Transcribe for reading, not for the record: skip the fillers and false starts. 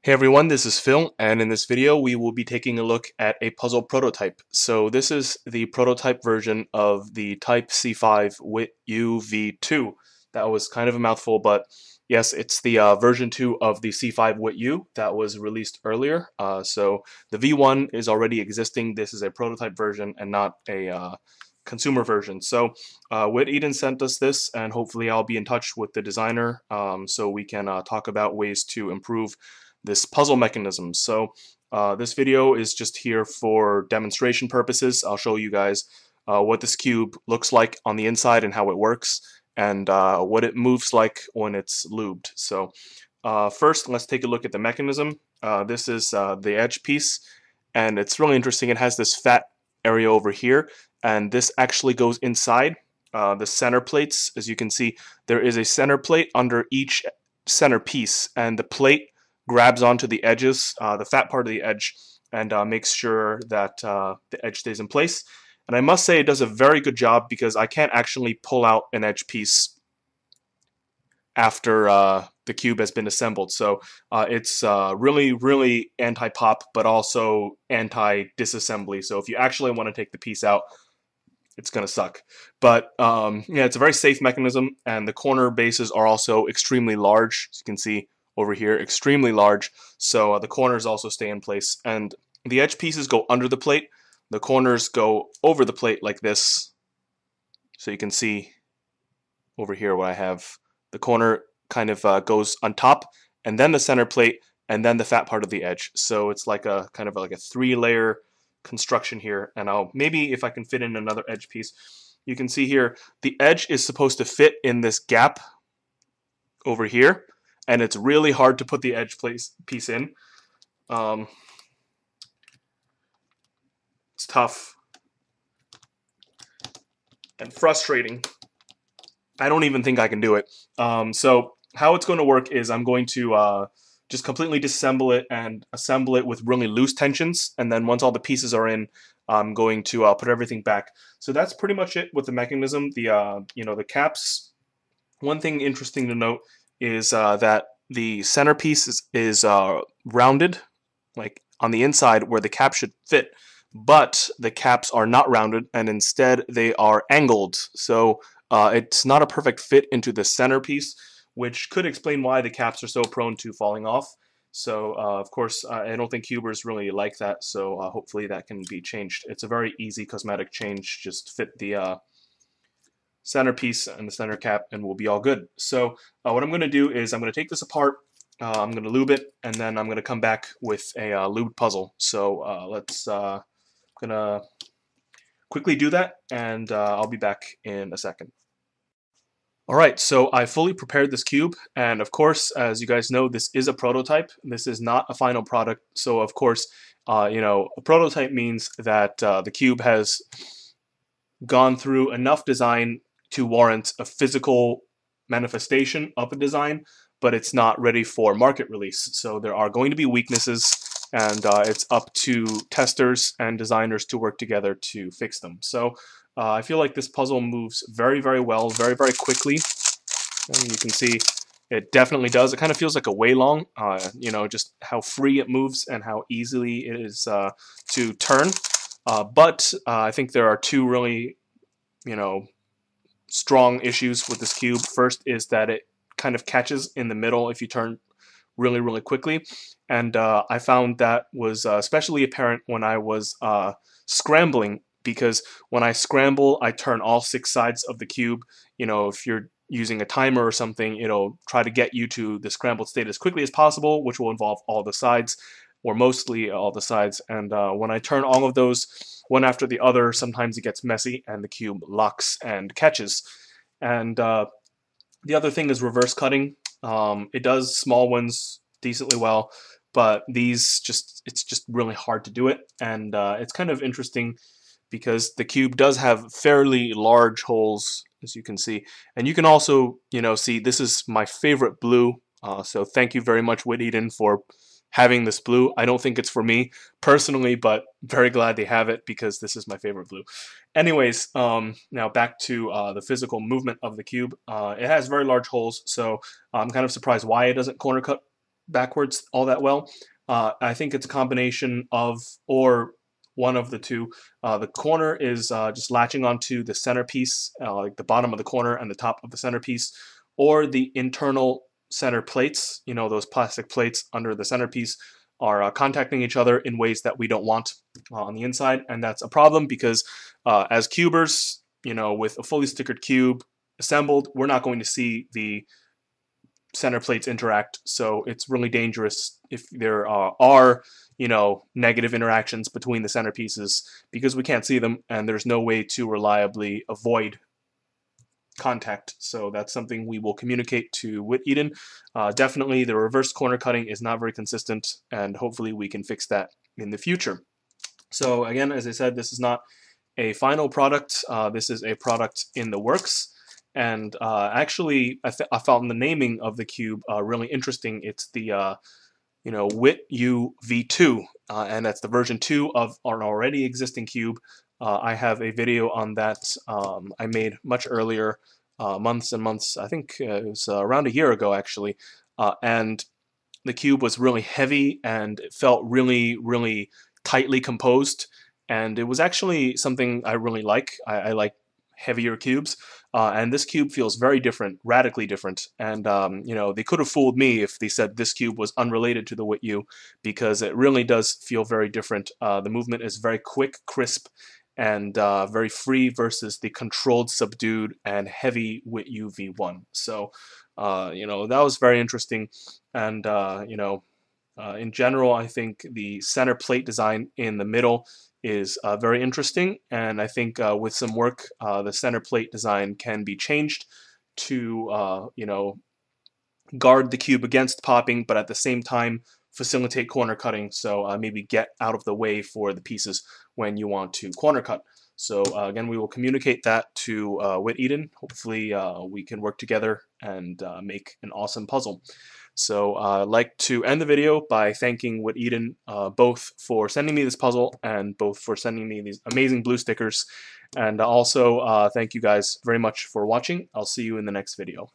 Hey everyone, this is Phil, and in this video we will be taking a look at a puzzle prototype. So this is the prototype version of the Type C V WitYou V2. That was kind of a mouthful, but yes, it's the version 2 of the C5 WitYou that was released earlier. So the V1 is already existing. This is a prototype version and not a consumer version. So WitEden sent us this, and hopefully I'll be in touch with the designer so we can talk about ways to improve this puzzle mechanism. So this video is just here for demonstration purposes. I'll show you guys what this cube looks like on the inside and how it works, and what it moves like when it's lubed. So first, let's take a look at the mechanism. This is the edge piece, and it's really interesting. It has this fat area over here, and this actually goes inside the center plates. As you can see, there is a center plate under each center piece, and the plate grabs onto the edges, the fat part of the edge, and makes sure that the edge stays in place. And I must say it does a very good job, because I can't actually pull out an edge piece after the cube has been assembled. So it's really anti-pop, but also anti-disassembly. So if you actually want to take the piece out, it's gonna suck. But yeah, it's a very safe mechanism, and the corner bases are also extremely large. As you can see over here, extremely large, so the corners also stay in place, and the edge pieces go under the plate, the corners go over the plate like this. So you can see over here what I have, the corner kind of goes on top, and then the center plate, and then the fat part of the edge. So it's like a kind of like a 3-layer construction here. And I'll maybe, if I can fit in another edge piece, you can see here the edge is supposed to fit in this gap over here, and it's really hard to put the edge piece in. It's tough and frustrating. I don't even think I can do it. So how it's going to work is I'm going to just completely disassemble it and assemble it with really loose tensions, and then once all the pieces are in, I'm going to put everything back. So that's pretty much it with the mechanism. The the caps. One thing interesting to note is that the centerpiece is rounded, like on the inside where the cap should fit, but the caps are not rounded, and instead they are angled. So it's not a perfect fit into the centerpiece, which could explain why the caps are so prone to falling off. So of course, I don't think cubers really like that, so hopefully that can be changed. It's a very easy cosmetic change. Just fit the centerpiece and the center cap, and we'll be all good. So what I'm going to do is I'm going to take this apart, I'm going to lube it, and then I'm going to come back with a lubed puzzle. So let's gonna quickly do that, and I'll be back in a second. Alright, so I fully prepared this cube, and of course, as you guys know, this is a prototype. This is not a final product, so of course, a prototype means that the cube has gone through enough design to warrant a physical manifestation of a design, but it's not ready for market release. So there are going to be weaknesses, and it's up to testers and designers to work together to fix them. So I feel like this puzzle moves very well, very quickly. And you can see it definitely does. It kind of feels like a way long, just how free it moves and how easily it is to turn. But I think there are two really, strong issues with this cube. First is that it kind of catches in the middle if you turn really quickly, and I found that was especially apparent when I was scrambling, because when I scramble, I turn all 6 sides of the cube. If you're using a timer or something, it'll try to get you to the scrambled state as quickly as possible, which will involve all the sides, or mostly all the sides. And when I turn all of those one after the other, sometimes it gets messy and the cube locks and catches. And the other thing is reverse cutting. It does small ones decently well, but these it's just really hard to do it. And it's kind of interesting because the cube does have fairly large holes, as you can see. And you can also, see this is my favorite blue. So thank you very much, WitEden, for having this blue. I don't think it's for me personally, but very glad they have it, because this is my favorite blue. Anyways, now back to the physical movement of the cube. It has very large holes, so I'm kind of surprised why it doesn't corner cut backwards all that well. I think it's a combination of, or one of the two. The corner is just latching onto the centerpiece, like the bottom of the corner and the top of the centerpiece, or the internal center plates, you know, those plastic plates under the centerpiece are contacting each other in ways that we don't want on the inside. And that's a problem because as cubers, you know, with a fully stickered cube assembled, we're not going to see the center plates interact. So it's really dangerous if there are, you know, negative interactions between the centerpieces because we can't see them and there's no way to reliably avoid contact. So that's something we will communicate to WitEden. Definitely the reverse corner cutting is not very consistent, and hopefully we can fix that in the future. So again, as I said, this is not a final product. This is a product in the works. And actually, I found the naming of the cube really interesting. It's the you know, WitYou V2, and that's the version 2 of an already existing cube. I have a video on that I made much earlier, months and months, I think it was around a year ago actually, and the cube was really heavy and it felt really, really tightly composed, and it was actually something I really like. I like heavier cubes, and this cube feels very different, radically different. And you know, they could have fooled me if they said this cube was unrelated to the WitYou, because it really does feel very different. The movement is very quick, crisp, and very free versus the controlled, subdued, and heavy WitYou V1. So you know, that was very interesting. And you know, in general, I think the center plate design in the middle is very interesting, and I think with some work, the center plate design can be changed to you know, guard the cube against popping, but at the same time facilitate corner cutting. So maybe get out of the way for the pieces when you want to corner cut. So again, we will communicate that to WitEden. Hopefully we can work together and make an awesome puzzle. So I'd like to end the video by thanking WitEden both for sending me this puzzle and both for sending me these amazing blue stickers. And also thank you guys very much for watching. I'll see you in the next video.